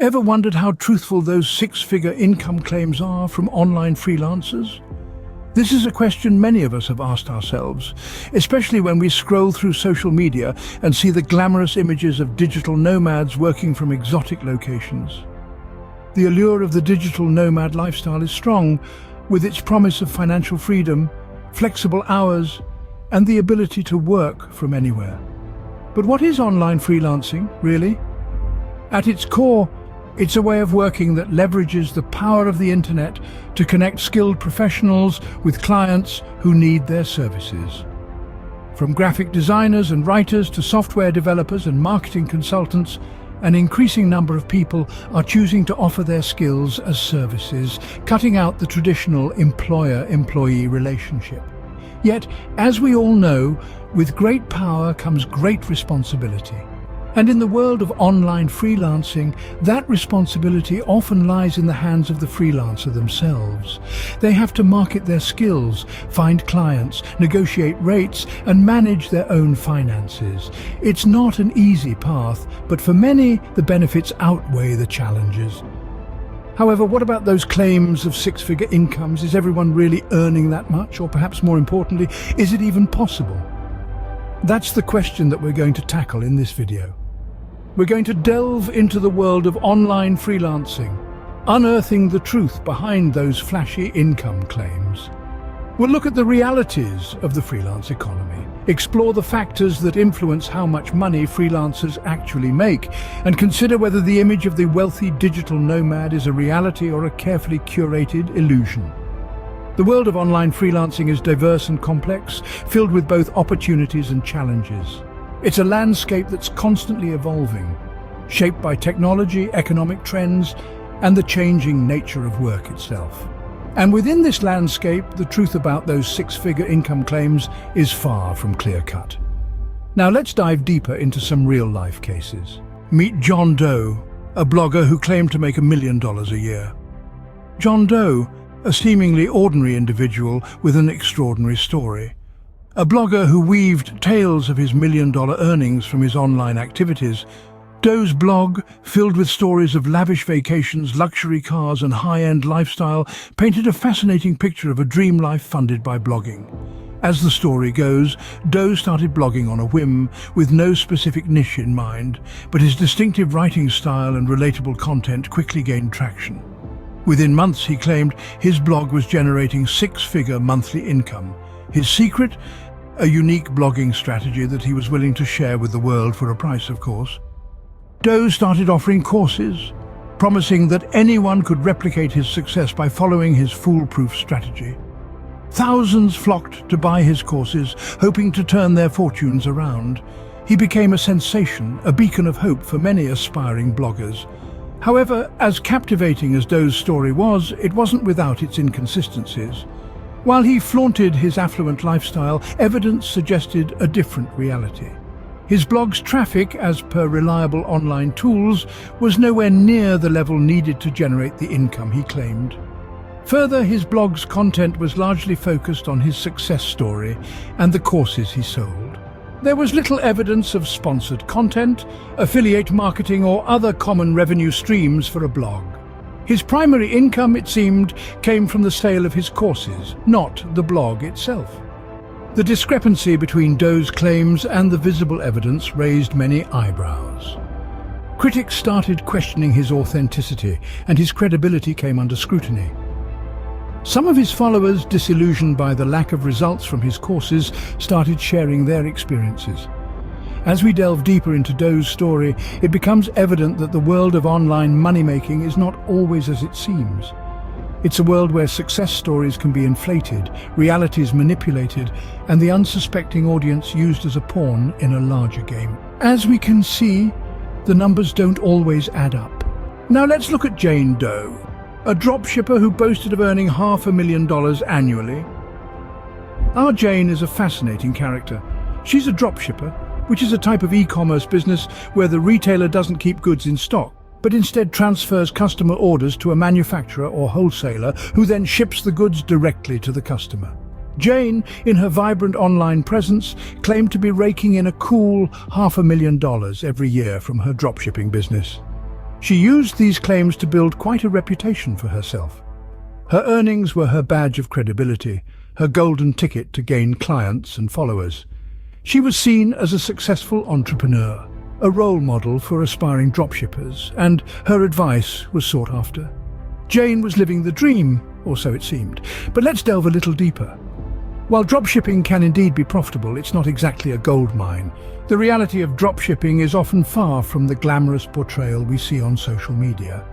Ever wondered how truthful those six-figure income claims are from online freelancers? This is a question many of us have asked ourselves, especially when we scroll through social media and see the glamorous images of digital nomads working from exotic locations. The allure of the digital nomad lifestyle is strong, with its promise of financial freedom, flexible hours, and the ability to work from anywhere. But what is online freelancing, really? At its core, it's a way of working that leverages the power of the internet to connect skilled professionals with clients who need their services. From graphic designers and writers to software developers and marketing consultants, an increasing number of people are choosing to offer their skills as services, cutting out the traditional employer-employee relationship. Yet, as we all know, with great power comes great responsibility. And in the world of online freelancing, that responsibility often lies in the hands of the freelancer themselves. They have to market their skills, find clients, negotiate rates, and manage their own finances. It's not an easy path, but for many, the benefits outweigh the challenges. However, what about those claims of six-figure incomes? Is everyone really earning that much? Or perhaps more importantly, is it even possible? That's the question that we're going to tackle in this video. We're going to delve into the world of online freelancing, unearthing the truth behind those flashy income claims. We'll look at the realities of the freelance economy, explore the factors that influence how much money freelancers actually make, and consider whether the image of the wealthy digital nomad is a reality or a carefully curated illusion. The world of online freelancing is diverse and complex, filled with both opportunities and challenges. It's a landscape that's constantly evolving, shaped by technology, economic trends, and the changing nature of work itself. And within this landscape, the truth about those six-figure income claims is far from clear-cut. Now let's dive deeper into some real-life cases. Meet John Doe, a blogger who claimed to make $1 million a year. John Doe, a seemingly ordinary individual with an extraordinary story. A blogger who weaved tales of his $1 million earnings from his online activities. Doe's blog, filled with stories of lavish vacations, luxury cars and high-end lifestyle, painted a fascinating picture of a dream life funded by blogging. As the story goes, Doe started blogging on a whim, with no specific niche in mind, but his distinctive writing style and relatable content quickly gained traction. Within months, he claimed, his blog was generating six-figure monthly income. His secret? A unique blogging strategy that he was willing to share with the world for a price, of course. Doe started offering courses, promising that anyone could replicate his success by following his foolproof strategy. Thousands flocked to buy his courses, hoping to turn their fortunes around. He became a sensation, a beacon of hope for many aspiring bloggers. However, as captivating as Doe's story was, it wasn't without its inconsistencies. While he flaunted his affluent lifestyle, evidence suggested a different reality. His blog's traffic, as per reliable online tools, was nowhere near the level needed to generate the income he claimed. Further, his blog's content was largely focused on his success story and the courses he sold. There was little evidence of sponsored content, affiliate marketing, or other common revenue streams for a blog. His primary income, it seemed, came from the sale of his courses, not the blog itself. The discrepancy between Doe's claims and the visible evidence raised many eyebrows. Critics started questioning his authenticity, and his credibility came under scrutiny. Some of his followers, disillusioned by the lack of results from his courses, started sharing their experiences. As we delve deeper into Doe's story, it becomes evident that the world of online money-making is not always as it seems. It's a world where success stories can be inflated, realities manipulated, and the unsuspecting audience used as a pawn in a larger game. As we can see, the numbers don't always add up. Now let's look at Jane Doe, a dropshipper who boasted of earning $500,000 annually. Our Jane is a fascinating character. She's a dropshipper, which is a type of e-commerce business where the retailer doesn't keep goods in stock, but instead transfers customer orders to a manufacturer or wholesaler who then ships the goods directly to the customer. Jane, in her vibrant online presence, claimed to be raking in a cool $500,000 every year from her dropshipping business. She used these claims to build quite a reputation for herself. Her earnings were her badge of credibility, her golden ticket to gain clients and followers. She was seen as a successful entrepreneur, a role model for aspiring dropshippers, and her advice was sought after. Jane was living the dream, or so it seemed. But let's delve a little deeper. While dropshipping can indeed be profitable, it's not exactly a gold mine. The reality of dropshipping is often far from the glamorous portrayal we see on social media.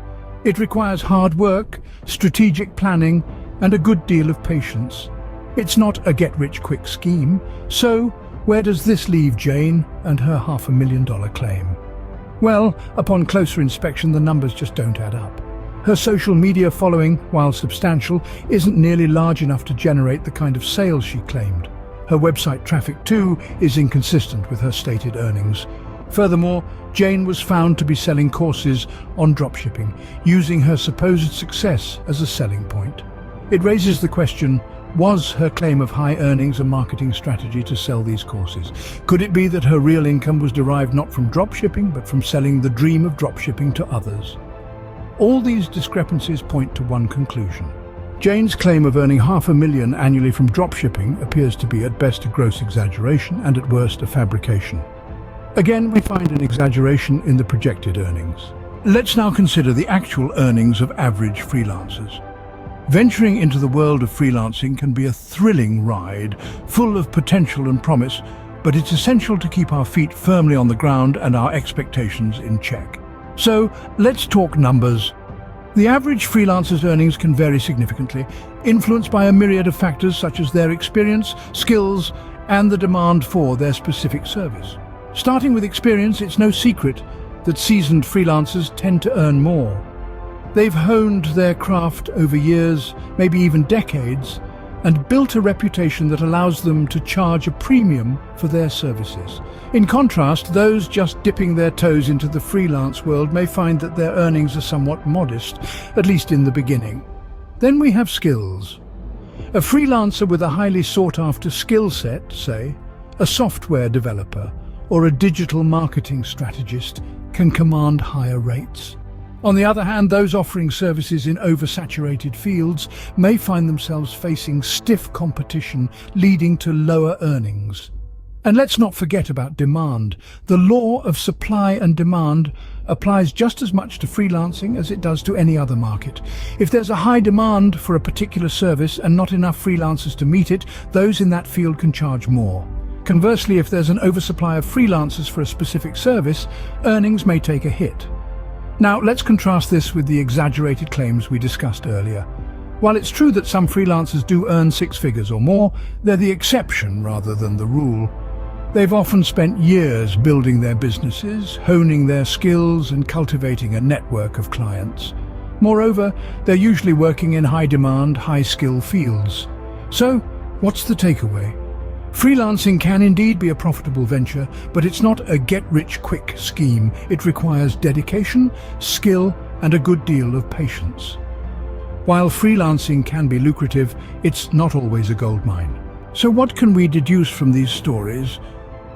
It requires hard work, strategic planning, and a good deal of patience. It's not a get-rich-quick scheme. So, where does this leave Jane and her $500,000 claim? Well, upon closer inspection, the numbers just don't add up. Her social media following, while substantial, isn't nearly large enough to generate the kind of sales she claimed. Her website traffic, too, is inconsistent with her stated earnings. Furthermore, Jane was found to be selling courses on dropshipping, using her supposed success as a selling point. It raises the question, was her claim of high earnings a marketing strategy to sell these courses? Could it be that her real income was derived not from dropshipping, but from selling the dream of dropshipping to others? All these discrepancies point to one conclusion. Jane's claim of earning $500,000 annually from dropshipping appears to be at best a gross exaggeration and at worst a fabrication. Again, we find an exaggeration in the projected earnings. Let's now consider the actual earnings of average freelancers. Venturing into the world of freelancing can be a thrilling ride, full of potential and promise, but it's essential to keep our feet firmly on the ground and our expectations in check. So, let's talk numbers. The average freelancer's earnings can vary significantly, influenced by a myriad of factors such as their experience, skills, and the demand for their specific service. Starting with experience, it's no secret that seasoned freelancers tend to earn more. They've honed their craft over years, maybe even decades, and built a reputation that allows them to charge a premium for their services. In contrast, those just dipping their toes into the freelance world may find that their earnings are somewhat modest, at least in the beginning. Then we have skills. A freelancer with a highly sought-after skill set, say, a software developer or a digital marketing strategist, can command higher rates. On the other hand, those offering services in oversaturated fields may find themselves facing stiff competition, leading to lower earnings. And let's not forget about demand. The law of supply and demand applies just as much to freelancing as it does to any other market. If there's a high demand for a particular service and not enough freelancers to meet it, those in that field can charge more. Conversely, if there's an oversupply of freelancers for a specific service, earnings may take a hit. Now, let's contrast this with the exaggerated claims we discussed earlier. While it's true that some freelancers do earn six figures or more, they're the exception rather than the rule. They've often spent years building their businesses, honing their skills, and cultivating a network of clients. Moreover, they're usually working in high-demand, high-skill fields. So, what's the takeaway? Freelancing can indeed be a profitable venture, but it's not a get-rich-quick scheme. It requires dedication, skill, and a good deal of patience. While freelancing can be lucrative, it's not always a goldmine. So what can we deduce from these stories?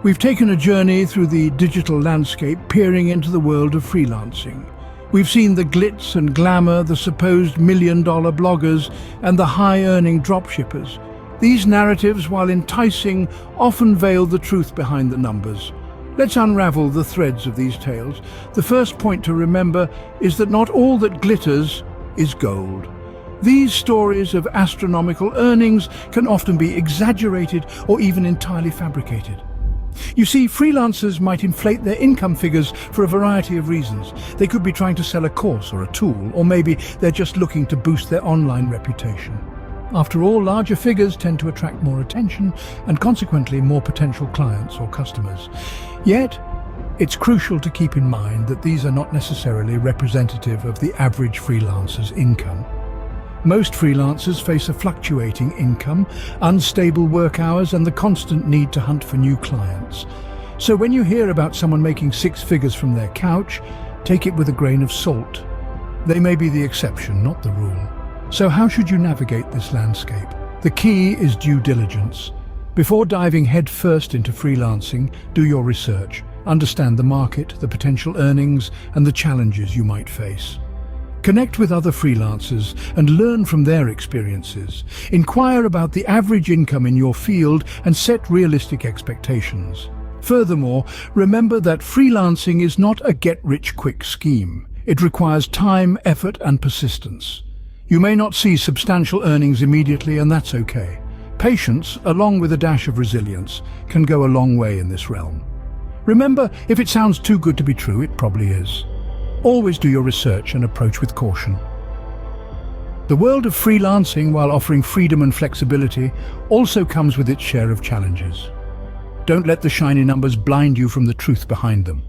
We've taken a journey through the digital landscape, peering into the world of freelancing. We've seen the glitz and glamour, the supposed million-dollar bloggers, and the high-earning dropshippers. These narratives, while enticing, often veil the truth behind the numbers. Let's unravel the threads of these tales. The first point to remember is that not all that glitters is gold. These stories of astronomical earnings can often be exaggerated or even entirely fabricated. You see, freelancers might inflate their income figures for a variety of reasons. They could be trying to sell a course or a tool, or maybe they're just looking to boost their online reputation. After all, larger figures tend to attract more attention and consequently more potential clients or customers. Yet, it's crucial to keep in mind that these are not necessarily representative of the average freelancer's income. Most freelancers face a fluctuating income, unstable work hours, and the constant need to hunt for new clients. So when you hear about someone making six figures from their couch, take it with a grain of salt. They may be the exception, not the rule. So how should you navigate this landscape? The key is due diligence. Before diving headfirst into freelancing, do your research. Understand the market, the potential earnings, and the challenges you might face. Connect with other freelancers and learn from their experiences. Inquire about the average income in your field and set realistic expectations. Furthermore, remember that freelancing is not a get-rich-quick scheme. It requires time, effort, and persistence. You may not see substantial earnings immediately, and that's okay. Patience, along with a dash of resilience, can go a long way in this realm. Remember, if it sounds too good to be true, it probably is. Always do your research and approach with caution. The world of freelancing, while offering freedom and flexibility, also comes with its share of challenges. Don't let the shiny numbers blind you from the truth behind them.